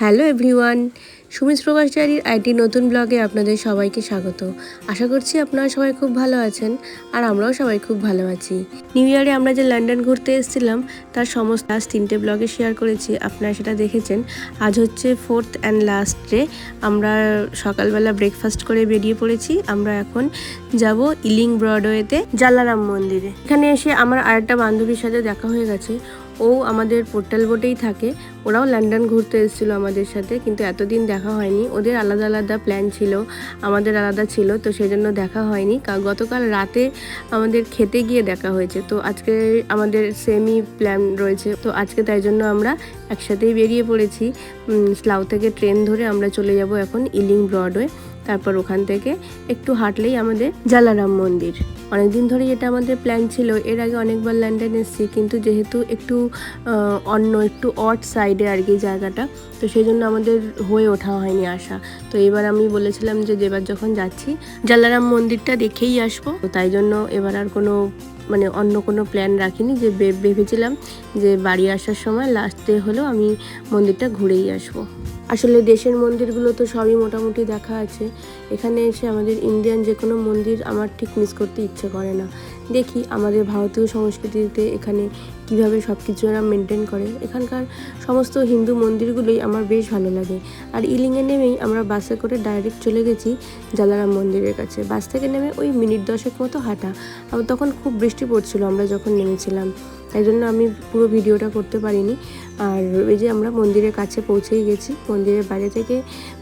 Hello everyone, Sumi's প্রবাস ডায়েরির IT নতুন ব্লগে আপনাদের সবাইকে স্বাগত। আশা করছি আপনারা সবাই খুব ভালো আছেন আর আমরাও সবাই খুব ভালো আছি। নিউ ইয়ারে আমরা যে লন্ডন ঘুরতে এসেছিলাম তার সমস্ত লাস্ট 3টে ব্লগে শেয়ার করেছি, আপনারা সেটা দেখেছেন। আজ হচ্ছে 4th অ্যান্ড লাস্ট ডে। আমরা সকালবেলা ব্রেকফাস্ট করে বেরিয়ে পড়েছি। আমরা এখন যাব ইলিং ব্রডওয়েতে জালারাম মন্দিরে। এখানে এসে আমার আরেকটা বান্ধবীর সাথে দেখা হয়ে গেছে। ও আমাদের পোর্টাল বোটেই থাকে, ওরাও লন্ডন ঘুরতে এসেছিলো আমাদের সাথে, কিন্তু এতদিন দেখা হয়নি। ওদের আলাদা আলাদা প্ল্যান ছিল, আমাদের আলাদা ছিল, তো সেই জন্য দেখা হয়নি। গতকাল রাতে আমাদের খেতে গিয়ে দেখা হয়েছে, তো আজকে আমাদের সেমই প্ল্যান রয়েছে। তো আজকে তাই জন্য আমরা একসাথেই বেরিয়ে পড়েছি। স্লাউ থেকে ট্রেন ধরে আমরা চলে যাব এখন ইলিং ব্রডওয়ে। তারপর ওখান থেকে একটু হাঁটলেই আমাদের জালারাম মন্দির। অনেকদিন ধরেই এটা আমাদের প্ল্যান ছিল। এর আগে অনেকবার লন্ডন এসেছি, কিন্তু যেহেতু একটু একটু অড সাইডে আর কি জায়গাটা, তো সেই জন্য আমাদের হয়ে ওঠা হয়নি আসা। তো এবার আমি বলেছিলাম যে এবার যখন যাচ্ছি জালারাম মন্দিরটা দেখেই আসবো। তো তাই জন্য এবার আর অন্য কোনো প্ল্যান রাখিনি। যে ভেবেছিলাম যে বাড়ি আসার সময় লাস্ট ডে হলেও আমি মন্দিরটা ঘুরেই আসবো। আসলে দেশের মন্দিরগুলো তো সবই মোটামুটি দেখা আছে। এখানে এসে আমাদের ইন্ডিয়ান যে কোনো মন্দির আমার ঠিক মিস করতে ইচ্ছে করে না। দেখি আমাদের ভারতীয় সংস্কৃতিতে এখানে কিভাবে সব কিছু এরা মেনটেন করে। এখানকার সমস্ত হিন্দু মন্দিরগুলোই আমার বেশ ভালো লাগে। আর ইলিংয়ে নেমেই আমরা বাসে করে ডাইরেক্ট চলে গেছি জালারাম মন্দিরের কাছে। বাস থেকে নেমে ওই মিনিট 10 মতো হাঁটা। আবার তখন খুব বৃষ্টি পড়ছিল আমরা যখন নেমেছিলাম, তাই জন্য আমি পুরো ভিডিওটা করতে পারিনি। আর ওই যে আমরা মন্দিরের কাছে পৌঁছেই গেছি। মন্দিরের বাইরে থেকে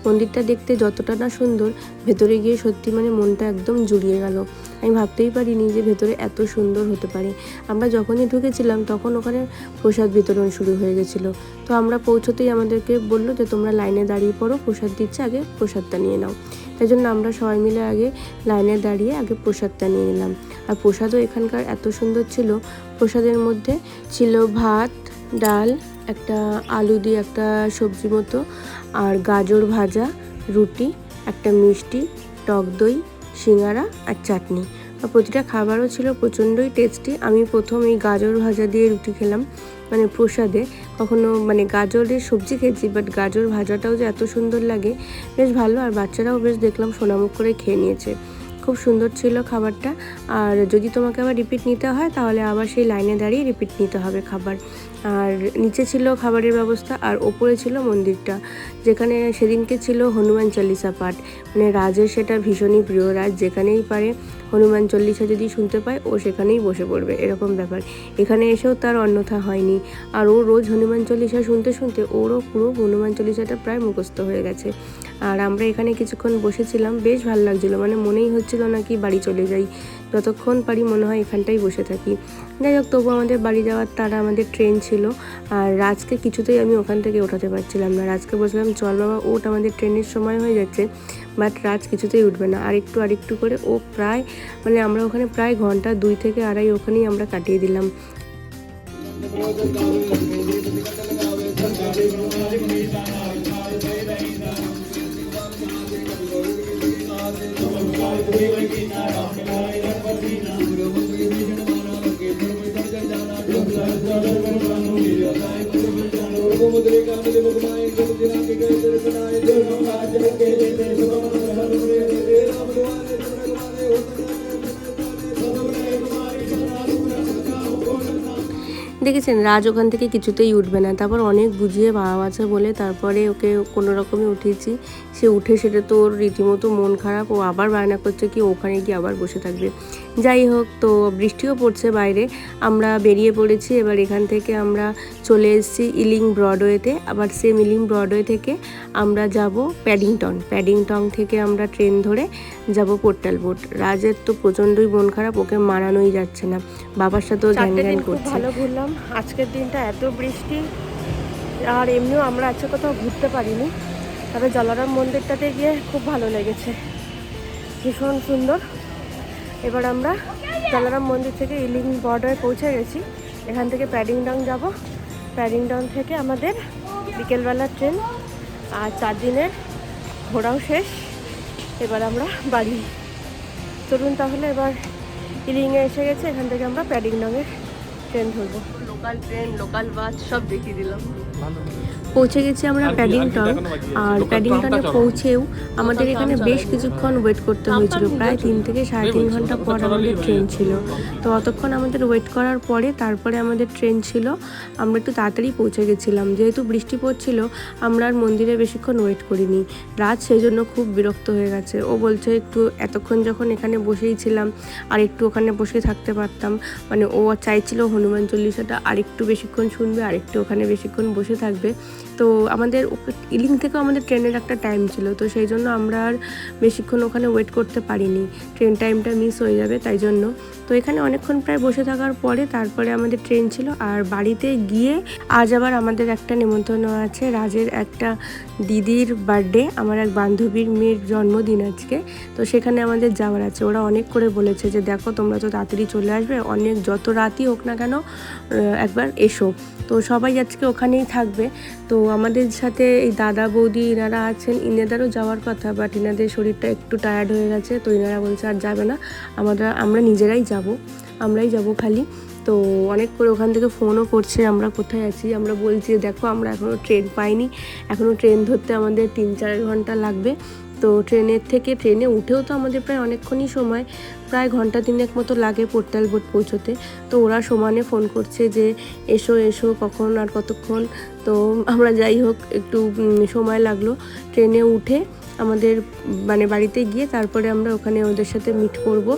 মন্দিরটা দেখতে যতটা না সুন্দর, ভেতরে গিয়ে সত্যি মনটা একদম জুড়িয়ে গেল। আমি ভাবতেই পারিনি যে ভেতরে এত সুন্দর হতে পারে। আমরা যখনই ঢুকেছিলাম তখন ওখানে প্রসাদ বিতরণ শুরু হয়ে গেছিলো। তো আমরা পৌঁছতেই আমাদেরকে বললো যে তোমরা লাইনে দাঁড়িয়ে পড়ো, প্রসাদ দিচ্ছে, আগে প্রসাদটা নিয়ে নাও। তাই জন্য আমরা সবাই মিলে আগে লাইনে দাঁড়িয়ে আগে প্রসাদটা নিয়ে নিলাম। আর প্রসাদও এখানকার এত সুন্দর ছিল। প্রসাদের মধ্যে ছিল ভাত, ডাল, একটা আলু দিয়ে একটা সবজি মতো, আর গাজর ভাজা, রুটি, একটা মিষ্টি, টক দই, সিঙ্গারা আর চাটনি। আর প্রতিটা খাবারও ছিল প্রচণ্ডই টেস্টি। আমি প্রথম এই গাজর ভাজা দিয়ে রুটি খেলাম প্রসাদে। কখনো গাজরের সবজি খেয়েছি, বাট গাজর ভাজাটাও যে এত সুন্দর লাগে, বেশ ভালো। আর বাচ্চারাও বেশ দেখলাম সোনামুখ করে খেয়ে নিয়েছে। খুব সুন্দর ছিল খাবারটা। আর যদি তোমাকে আবার রিপিট নিতে হয় তাহলে আবার সেই লাইনে দাঁড়িয়ে রিপিট নিতে হবে খাবার। আর নিচে ছিল খাবারের ব্যবস্থা, আর ওপরে ছিল মন্দিরটা, যেখানে সেদিনকে ছিল হনুমান চল্লিশা পাঠ। রাজের সেটা ভীষণই প্রিয়। রাজ যেখানেই পারে হনুমান চল্লিশা যদি শুনতে পায় ও সেখানেই বসে পড়বে, এরকম ব্যাপার। এখানে এসেও তার অন্যথা হয়নি। আর ও রোজ হনুমান চল্লিশা শুনতে শুনতে ওরও পুরো হনুমান চল্লিশাটা প্রায় মুখস্থ হয়ে গেছে। আর আমরা এখানে কিছুক্ষণ বসেছিলাম, বেশ ভালো লাগছিলো। মনেই হচ্ছিল না কি বাড়ি চলে যাই, যতক্ষণ পারি মনে হয় এখানটাই বসে থাকি। যাই হোক, তবু আমাদের বাড়ি যাওয়ার তারা আমাদের ট্রেন ছিল। আর রাজকে কিছুতেই আমি ওখান থেকে ওঠাতে পারছিলাম না। রাজকে বলছিলাম চল বাবা ওঠ, আমাদের ট্রেনের সময় হয়ে যাচ্ছে, বাট রাজ কিছুতেই উঠবে না। আরেকটু করে ও প্রায় আমরা ওখানে প্রায় ঘন্টা 2 থেকে আড়াই ওখানেই আমরা কাটিয়ে দিলাম। দেখেছেন রাজ ওখান থেকে কিছুতেই উঠবে না। তারপর অনেক বুঝিয়ে বাবা আছে বলে তারপরে ওকে কোনো রকমে উঠিয়েছি। সে উঠে সেটা তো ওর রীতিমতো মন খারাপ, ও আবার বায়না করছে কি ওখানে গিয়ে আবার বসে থাকবে। যাই হোক, তো বৃষ্টিও পড়ছে বাইরে, আমরা বেরিয়ে পড়েছি। এবার এখান থেকে আমরা চলে এসেছি ইলিং ব্রডওয়েতে। আবার সেম ইলিং ব্রডওয়ে থেকে আমরা যাব প্যাডিংটন থেকে আমরা ট্রেন ধরে যাব পোর্টাল বোট। রাজের তো প্রচণ্ডই মন খারাপ, ওকে মানানোই যাচ্ছে না, বাবার সাথেও জ্ঞান করছে। ভালো ঘুরলাম আজকের দিনটা, এত বৃষ্টি। আর এমনিও আমরা আজকে কোথাও ঘুরতে পারিনি, তবে জালারাম মন্দিরটাতে গিয়ে খুব ভালো লেগেছে, ভীষণ সুন্দর। এবার আমরা জালারাম মন্দির থেকে ইলিং বর্ডারে পৌঁছে গেছি। এখান থেকে প্যাডিংটন যাব। প্যাডিংটন থেকে আমাদের বিকেলবেলার ট্রেন, আর 4 দিনের ঘোরাও শেষ। এবার আমরা বাড়ি চলুন তাহলে। এবার ইলিংয়ে এসে গেছে, এখান থেকে আমরা প্যাডিংটনের ট্রেন ধরবো। লোকাল ট্রেন, লোকাল বাস সব দেখিয়ে দিলাম। পৌঁছে গেছি আমরা প্যাডিংটন। আর প্যাডিংটনে পৌঁছেও আমাদের এখানে বেশ কিছুক্ষণ ওয়েট করতে হয়েছিল, প্রায় 3 থেকে 3.5 ঘন্টা পর আমাদের ট্রেন ছিল। তো অতক্ষণ আমাদের ওয়েট করার পরে তারপরে আমাদের ট্রেন ছিল। আমরা একটু তাড়াতাড়ি পৌঁছে গেছিলাম, যেহেতু বৃষ্টি পড়ছিল আমরা আর মন্দিরে বেশিক্ষণ ওয়েট করিনি। রাত সেই জন্য খুব বিরক্ত হয়ে গেছে, ও বলছে একটু এতক্ষণ যখন এখানে বসেই ছিলাম আর একটু ওখানে বসে থাকতে পারতাম, মানে ও চাইছিল হনুমান চল্লিশাটা আর একটু বেশিক্ষণ শুনবে আর একটু ওখানে বেশিক্ষণ বসে থাকবে। তো আমাদের ইলিং থেকেও আমাদের ট্রেনের একটা টাইম ছিল, তো সেই জন্য আমরা আর বেশিক্ষণ ওখানে ওয়েট করতে পারিনি, ট্রেন টাইমটা মিস হয়ে যাবে তাই জন্য। তো এখানে অনেকক্ষণ প্রায় বসে থাকার পরে তারপরে আমাদের ট্রেন ছিল। আর বাড়িতে গিয়ে আজ আবার আমাদের একটা নেমন্তন্ন আছে, রাজের একটা দিদির বার্থডে, আমার এক বান্ধবীর মেয়ের জন্মদিন আজকে। তো সেখানে আমাদের যাওয়ার আছে। ওরা অনেক করে বলেছে যে দেখো তোমরা তো তাড়াতাড়ি চলে আসবে, অনেক যত রাতই হোক না কেন একবার এসো। তো সবাই আজকে ওখানেই থাকবে। তো আমাদের সাথে এই দাদা বৌদি ইনারা আছেন, ইনাদেরও যাওয়ার কথা, বাট ইনাদের শরীরটা একটু টায়ার্ড হয়ে গেছে, তো ইনারা বলছে আর যাবে না, আমরা নিজেরাই আমরাই যাব খালি। তো অনেক করে ওখান থেকে ফোনও করছে আমরা কোথায় আছি। আমরা বলছি দেখো আমরা এখনও ট্রেন পাইনি, এখনও ট্রেন ধরতে আমাদের 3-4 ঘন্টা লাগবে। তো ট্রেনে উঠেও তো আমাদের প্রায় অনেকক্ষণই সময়, প্রায় ঘন্টা 3 মতো লাগে পোর্টাল বোর্ড পৌঁছোতে। তো ওরা সমানে ফোন করছে যে এসো এসো কখন আর কতক্ষণ। তো আমরা যাই হোক একটু সময় লাগলো ট্রেনে উঠে আমাদের মানে বাড়িতে গিয়ে তারপরে আমরা ওখানে ওদের সাথে মিট করব।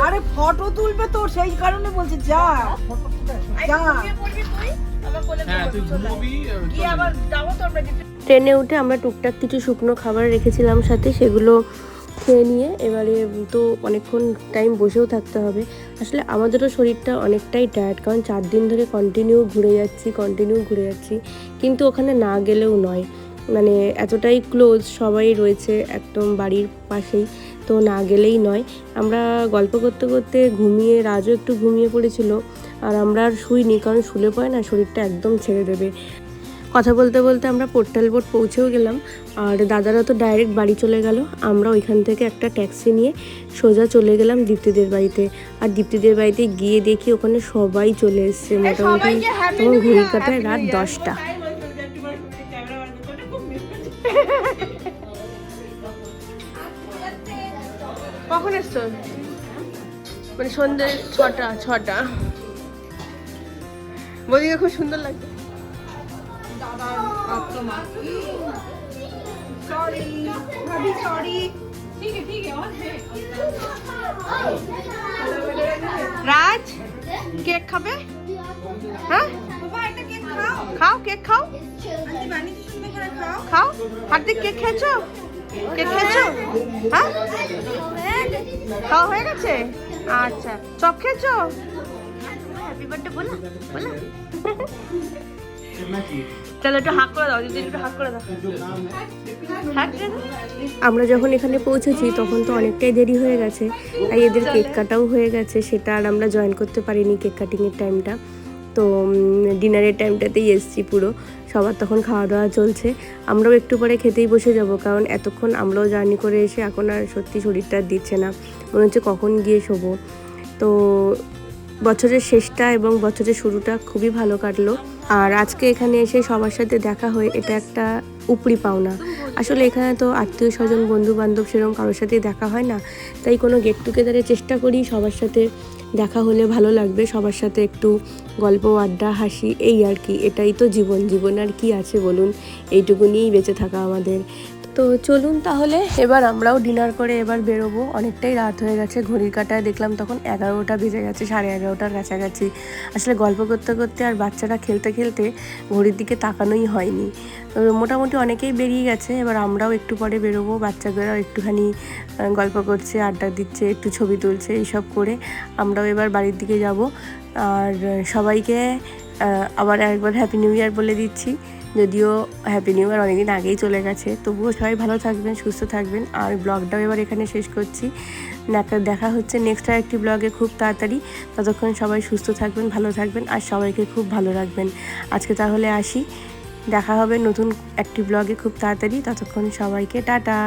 আরে ফটো তুলবে তো সেই কারণে বলছে যা যা। ট্রেনে উঠে আমরা টুকটাক কিছু শুকনো খাবার রেখেছিলাম সাথে, সেগুলো খেয়ে নিয়ে এবারে তো অনেকক্ষণ টাইম বসেও থাকতে হবে। আসলে আমাদেরও শরীরটা অনেকটাই টায়ার্ড, কারণ 4 দিন ধরে কন্টিনিউ ঘুরে যাচ্ছি, কিন্তু ওখানে না গেলেও নয়, মানে এতটাই ক্লোজ সবাই রয়েছে একদম বাড়ির পাশেই, তো না গেলেই নয়। আমরা গল্প করতে করতে রাজও একটু ঘুমিয়ে পড়েছিল, আর আমরা আর শুইনি, কারণ শুলে পরে না শরীরটা একদম ছেড়ে দেবে। কথা বলতে বলতে আমরা পোর্টাল বোর্ড পৌঁছেও গেলাম, আর দাদারা তো ডাইরেক্ট বাড়ি চলে গেল। আমরা ওইখান থেকে একটা ট্যাক্সি নিয়ে সোজা চলে গেলাম দীপ্তিদের বাড়িতে। আর দীপ্তিদের বাড়িতে গিয়ে দেখি ওখানে সবাই চলে এসছে, মোটামুটি তখন ঘড়ির কাঁটায় রাত 10টা। কখন এসছো? মানে সন্ধ্যে 6টা। বদিকে খুব সুন্দর লাগছে। রাজ কেক খাবে? হ্যাঁ খাও, কেক খাও, হার্দিক কেক খেয়েছো? হ্যাঁ খাওয়া হয়ে গেছে? আচ্ছা চপ খেয়েছো? হ্যাপি বার্থডে বলা চলো একটু হাক করে দাও, দিদি একটু হাক করে দাও। আমরা যখন এখানে পৌঁছেছি তখন তো অনেকটাই দেরি হয়ে গেছে, তাই এদের কেক কাটাও হয়ে গেছে, সেটা আর আমরা জয়েন করতে পারিনি কেক কাটিংয়ের টাইমটা। তো ডিনারের টাইমটাতেই এসছি পুরো, সবার তখন খাওয়া দাওয়া চলছে। আমরাও একটু পরে খেতেই বসে যাব, কারণ এতক্ষণ আমরাও জার্নি করে এসে এখন আর সত্যি শরীরটা দিচ্ছে না, মনে হচ্ছে কখন গিয়ে শোবো। তো বছরের শেষটা এবং বছরের শুরুটা খুবই ভালো কাটলো। আর আজকে এখানে এসে সবার সাথে দেখা হয়, এটা একটা উপরি পাওনা। আসলে এখানে তো আত্মীয় স্বজন বন্ধু বান্ধব সেরকম কারোর সাথেই দেখা হয় না, তাই কোনো গেট টুগেদারের চেষ্টা করি সবার সাথে দেখা হলে ভালো লাগবে, সবার সাথে একটু গল্প আড্ডা হাসি, এই আর কি। এটাই তো জীবন আর কি আছে বলুন, এইটুকু নিয়েই বেঁচে থাকা আমাদের। তো চলুন তাহলে এবার আমরাও ডিনার করে এবার বেরোবো। অনেকটাই রাত হয়ে গেছে, ঘড়ির কাঁটায় দেখলাম তখন 11টা বেজে গেছে, 11:30টার কাছাকাছি। আসলে গল্প করতে করতে আর বাচ্চারা খেলতে খেলতে ঘড়ির দিকে তাকানোই হয়নি। মোটামুটি অনেকেই বেরিয়ে গেছে, এবার আমরাও একটু পরে বেরোবো। বাচ্চাদেরও একটুখানি গল্প করছে, আড্ডা দিচ্ছে, একটু ছবি তুলছে, এইসব করে আমরাও এবার বাড়ির দিকে যাব। আর সবাইকে আবার একবার হ্যাপি নিউ ইয়ার বলে দিচ্ছি, যদিও হ্যাপি নিউ ইয়ার অনেকদিন আগেই চলে গেছে, তবুও সবাই ভালো থাকবেন, সুস্থ থাকবেন। আর ব্লগটাও এবার এখানে শেষ করছি, দেখা হচ্ছে নেক্সট আর একটি ব্লগে খুব তাড়াতাড়ি। ততক্ষণ সবাই সুস্থ থাকবেন, ভালো থাকবেন, আর সবাইকে খুব ভালো রাখবেন। আজকে তাহলে আসি, দেখা হবে নতুন একটি ব্লগে খুব তাড়াতাড়ি। ততক্ষণ সবাইকে টাটা।